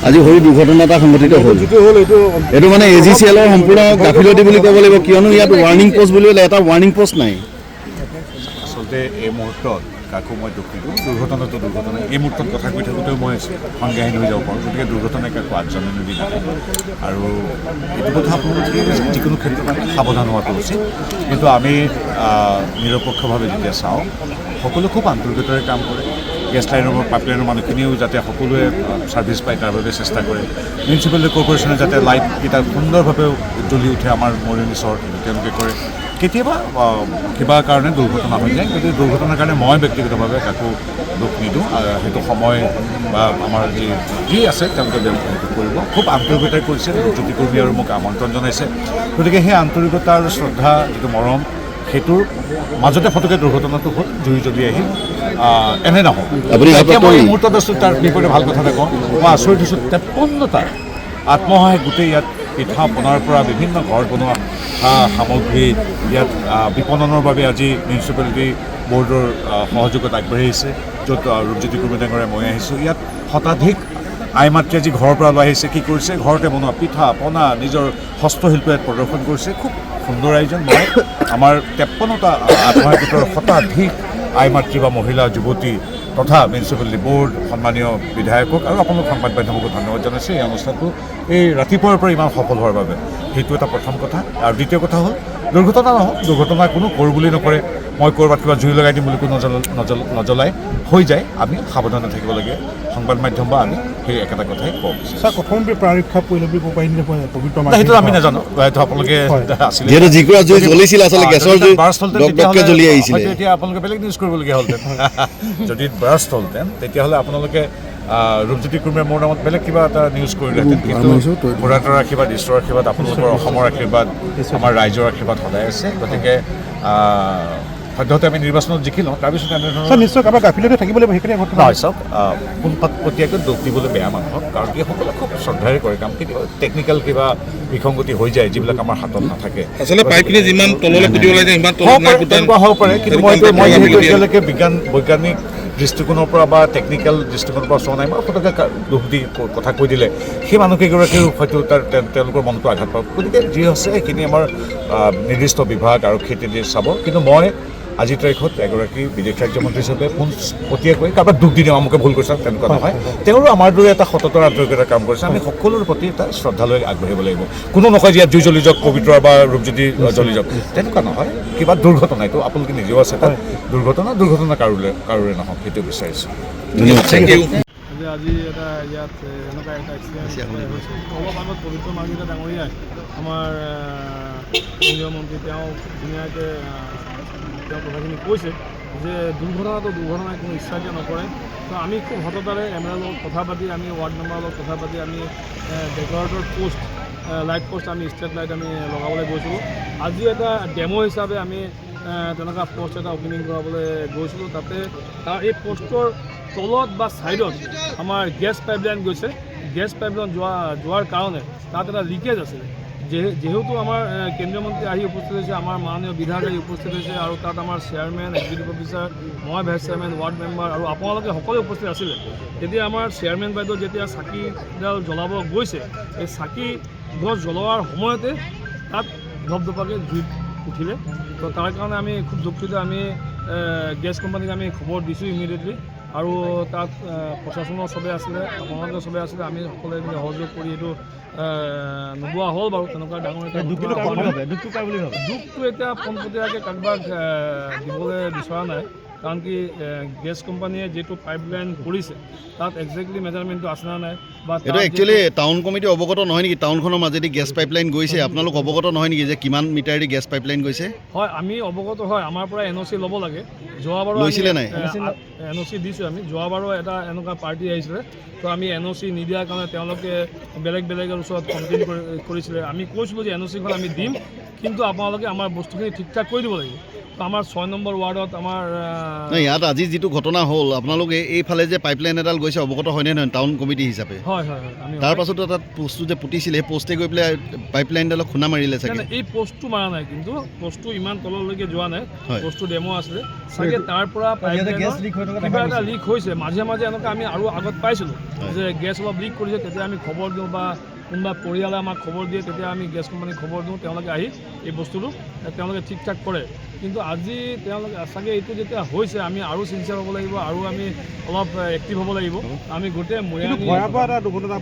আজি সৰু দুৰ্ঘটনা এটা সংঘটিত হ'ল। এইটো মানে AGCLৰ সম্পূৰ্ণ গাফিলতি বুলি ক'ব লাগিব, কিয়নো ইয়াত ৱাৰ্ণিং পোষ্ট বুলিবলৈ এটা ৱাৰ্ণিং পোষ্ট নাই। আচলতে এই মুহূৰ্তত কাকো মই দুখ নিদিওঁ, দুৰ্ঘটনাটো দুৰ্ঘটনা। এই মুহূৰ্তত কথা কৈ থাকোঁতেও মই সংজ্ঞাহীন হৈ যাব পাৰোঁ, গতিকে দুৰ্ঘটনাই কাকো আগজাননী দি নাথাকে। আৰু এইটো কথা আপোনালোকে যিকোনো ক্ষেত্ৰত সাৱধান হোৱাটো উচিত। কিন্তু আমি নিৰপেক্ষভাৱে যেতিয়া চাওঁ, সকলো খুব আন্তৰিকতাৰে কাম কৰে। গেছ লাইনৰ পাইপলাইনৰ মানুহখিনিও যাতে সকলোৱে ছাৰ্ভিচ পায় তাৰ বাবে চেষ্টা কৰে। মিউনিচিপালিটি কৰ্প'ৰেশ্যনে যাতে লাইটকেইটা সুন্দৰভাৱে জ্বলি উঠে আমাৰ মৰিয়নি চহৰত তেওঁলোকে কৰে। কেতিয়াবা কিবা কাৰণে দুৰ্ঘটনা হৈ যায়, গতিকে দুৰ্ঘটনাৰ কাৰণে মই ব্যক্তিগতভাৱে কাকো দুখ নিদিওঁ। সেইটো সময় বা আমাৰ যি আছে তেওঁলোকে সেইটো কৰিব। খুব আন্তৰিকতাৰে কৰিছে, জ্যোতিকৰ্মী আৰু মোক আমন্ত্ৰণ জনাইছে। গতিকে সেই আন্তৰিকতা আৰু শ্ৰদ্ধা যিটো মৰম, সেইটোৰ মাজতে ফটকে দুৰ্ঘটনাটো হ'ল, জুই জ্বলি আহিল। এনে নহওক এতিয়া মই মুহূৰ্তত আছোঁ, তাৰ বিপৰীতে ভাল কথা নকওঁ। মই আচৰিত হৈছোঁ 53টা আত্মসহায়ক গোটেই ইয়াত পিঠা পনাৰ পৰা বিভিন্ন ঘৰ বনোৱা সামগ্ৰী ইয়াত বিপণনৰ বাবে আজি মিউনিচিপালিটি বৰ্ডৰ সহযোগত আগবাঢ়ি আহিছে, য'ত ৰূপজ্যোতি কুৰ্মী ডাঙৰে মই আহিছোঁ। ইয়াত শতাধিক আই মাতৃ আজি ঘৰৰ পৰা লৈ আহিছে। কি কৰিছে? ঘৰতে বনোৱা পিঠা পনা নিজৰ হস্তশিল্প ইয়াত প্ৰদৰ্শন কৰিছে। খুব সুন্দৰ আয়োজন। মই আমাৰ 53টা আত্মসহায়ক গোটৰ শতাধিক আই মাতৃ বা মহিলা যুৱতী তথা মিউনিচিপালিটি বৰ্ড, সন্মানীয় বিধায়কক আৰু আপোনালোক সংবাদ মাধ্যমকো ধন্যবাদ জনাইছোঁ এই অনুষ্ঠানটো এই ৰাতিপুৱাৰ পৰা ইমান সফল হোৱাৰ বাবে। সেইটো এটা প্ৰথম কথা। আৰু দ্বিতীয় কথা হ'ল, দুৰ্ঘটনা নহওক, দুৰ্ঘটনা কোনো কৰোঁ বুলি নকৰে। মই ক'ৰবাত কিবা জুই লগাই দিম বুলি কোনো নজ্বলাই হৈ যায়। আমি সাৱধানে থাকিব লাগে, সংবাদ মাধ্যম বা আমি সেই একেটা কথাই ক'ব বিচাৰোঁ। প্ৰথম প্ৰাৰক্ষা পৰিলক্ষিত পবিত্ৰ সেইটো আমি নাজানো, হয়তো আপোনালোকে আছিলে এতিয়া আপোনালোকে বেলেগ নিউজ কৰিবলগীয়া হ'লহেঁতেন। যদি বাৰ্ষ্ট হ'লহেঁতেন তেতিয়াহ'লে আপোনালোকে ৰূপজ্যোতি কুৰ্মীয়ে মোৰ নামত বেলেগ কিবা এটা নিউজ কৰিলেহেঁতেন। কিন্তু মুৰাদৰ আশীৰ্বাদ, ঈশ্বৰৰ আশীৰ্বাদ, আপোনালোকৰ অসমৰ আশীৰ্বাদ, আমাৰ ৰাইজৰ আশীৰ্বাদ সদায় আছে। গতিকে সদ্যহতে আমি নিৰ্বাচনত জিকি লওঁ, তাৰপিছত এনেধৰণৰ নিশ্চয় কাৰোবাৰ গাফিলতি থাকিব লাগিব। সেইখিনি নহয়, চাওক পোনপটীয়াকৈ দুখ দিবলৈ বেয়া মানুহক, কাৰণ এইসকলে খুব শ্ৰদ্ধাৰে কৰে কাম। কেতিয়াবা টেকনিকেল কিবা বিসংগতি হৈ যায় যিবিলাক আমাৰ হাতত নাথাকে। আচলতে পাইপখিনি যিমান তললৈ পুতিব লাগে সিমান তেনেকুৱা হ'ব পাৰে। কিন্তু মই এতিয়ালৈকে বৈজ্ঞানিক দৃষ্টিকোণৰ পৰা বা টেকনিকেল দৃষ্টিকোণৰ পৰা চোৱা নাই। মই ফটকে দুখ দি কথা কৈ দিলে সেই মানুহকেইগৰাকীও হয়তো তেওঁলোকৰ মনটো আঘাত পাব। গতিকে যি হৈছে সেইখিনি আমাৰ নিৰ্দিষ্ট বিভাগ আৰক্ষী ইত্যাদি চাব। কিন্তু মই আজিৰ তাৰিখত এগৰাকী বিদেশ ৰাজ্যমন্ত্ৰী হিচাপে পোনপটীয়াকৈ কাৰোবাক দুখ দি দিওঁ আমুকে ভুল কৰিছে, তেনেকুৱা নহয়। তেওঁৰো আমাৰ দৰে এটা সততাৰ আন্তৰিকতাৰ কাম কৰিছে। আমি সকলোৰে প্ৰতি এটা শ্ৰদ্ধালৈ আগবাঢ়িব লাগিব। কোনো নকয় যে ইয়াত জুই জ্বলি যাওক, পবিত্ৰ বা ৰূপজ্যোতি জ্বলি যাওক, তেনেকুৱা নহয়। কিবা দুৰ্ঘটনা, এইটো আপোনালোকে নিজেও আছে তাত দুৰ্ঘটনা কাৰোৰে নহওক, সেইটো বিচাৰিছোঁ। আজি এটা ইয়াত এনেকুৱা এটা এক্সিডেণ্ট হৈছে। অলপ আগত পবিত্ৰ মাৰ্ঘেৰিটা ডাঙৰীয়াই আমাৰ কেন্দ্ৰীয় মন্ত্ৰী তেওঁ ধুনীয়াকৈ তেওঁ কথাখিনি কৈছে যে দুৰ্ঘটনাই কোনো ইচ্ছাকে নকৰে। তো আমি খুব সততাৰে MLAৰ লগত কথা পাতি, আমি ৱাৰ্ড মেম্বাৰৰ লগত কথা পাতি আমি ডেকৰেটৰ পোষ্ট, লাইট পোষ্ট, আমি ষ্ট্ৰীট লাইট আমি লগাবলৈ গৈছিলোঁ। আজি এটা ডেমো হিচাপে আমি তেনেকুৱা পোষ্ট এটা অপেনিং কৰাবলৈ গৈছিলোঁ। তাতে তাৰ এই পোষ্টৰ তলত বা ছাইডত আমাৰ গেছ পাইপলাইন গৈছে। গেছ পাইপলাইন যোৱাৰ কাৰণে তাত এটা লিকেজ আছে। যেহেতু আমাৰ কেন্দ্ৰীয় মন্ত্ৰী আহি উপস্থিত হৈছে, আমাৰ মাননীয় বিধায়ক আহি উপস্থিত হৈছে, আৰু তাত আমাৰ চেয়াৰমেন, এক্সিকিউটিভ অফিচাৰ, মই ভাইচ চেয়াৰমেন, ৱাৰ্ড মেম্বাৰ আৰু আপোনালোকে সকলোৱে উপস্থিত আছিলে। তেতিয়া আমাৰ চেয়াৰমেন বাইদেউ যেতিয়া চাকিডাল জ্বলাব গৈছে, এই চাকি গছ জ্বলোৱাৰ সময়তে তাত ধপধপাকৈ জুই উঠিলে। তো তাৰ কাৰণে আমি খুব দুখিত। আমি গেছ কোম্পানীক আমি খবৰ দিছোঁ ইমিডিয়েটলি, আৰু তাত প্ৰশাসনৰ চবেই আছিলে, আপোনালোকে চবেই আছিলে। আমি সকলোৱে মিলি সহযোগ কৰি এইটো নোবোৱা হ'ল বাৰু। তেনেকুৱা ডাঙৰ এটা দুখটো এতিয়া পোনপটীয়াকৈ কাৰোবাক দিবলৈ বিচৰা নাই, কাৰণ কি গেছ কোম্পানীয়ে যিটো পাইপলাইন কৰিছে তাত একজেক্টলি মেজাৰমেণ্টটো আছে না নাই, বা এইটো একচুৱেলি টাউন কমিটি অৱগত নহয় নেকি? টাউনখনৰ মাজেদি গেছ পাইপলাইন গৈছে, আপোনালোক অৱগত নহয় নেকি যে কিমান মিটাৰেদি গেছ পাইপলাইন গৈছে? হয়, আমি অৱগত হয়। আমাৰ পৰা NOC ল'ব লাগে। যোৱাবাৰো লৈছিলে নাই? NOC দিছোঁ আমি। যোৱাবাৰো এটা এনেকুৱা পাৰ্টি আহিছিলে, তো আমি NOC নিদিয়াৰ কাৰণে তেওঁলোকে বেলেগৰ ওচৰত কমপ্লেইন কৰিছিলে। আমি কৈছিলোঁ যে NOCখন আমি দিম, কিন্তু আপোনালোকে আমাৰ বস্তুখিনি ঠিক ঠাক কৰি দিব লাগিব। আমাৰ 6 নম্বৰ ৱাৰ্ডত আমাৰ নাই ইয়াত আজি যিটো ঘটনা হ'ল আপোনালোকে এইফালে যে পাইপলাইন এডাল গৈছে অৱগত হয়নে নহয় টাউন কমিটি হিচাপে হয় আমি তাৰ পাছতো তাত পোষ্টটো যে পুতিছিলে সেই পোষ্টে গৈ পেলাই পাইপলাইনডালক খুন্দা মাৰিলে চাগে এই পোষ্টটো মাৰা নাই কিন্তু পোষ্টটো ইমান তললৈকে যোৱা নাই হয়। পোষ্টটো ডেমো আছিলে চাগে তাৰ পৰা কিবা এটা লিক হৈছে মাজে মাজে এনেকুৱা আমি আৰু আগত পাইছিলোঁ যে গেছ অলপ লিক কৰিছে তেতিয়া আমি খবৰ দিওঁ বা কোনোবা পৰিয়ালে আমাক খবৰ দিয়ে তেতিয়া আমি গেছ কোম্পানীক খবৰ দিওঁ তেওঁলোকে আহি এই বস্তুটো তেওঁলোকে ঠিক ঠাক কৰে কিন্তু আজি তেওঁলোকে চাগে এইটো যেতিয়া হৈছে আমি আৰু চিনচিয়াৰ হ'ব লাগিব আৰু আমি অলপ এক্টিভ হ'ব লাগিব আমি গোটেই ভয়াৱহ এটা দুৰ্ঘটনা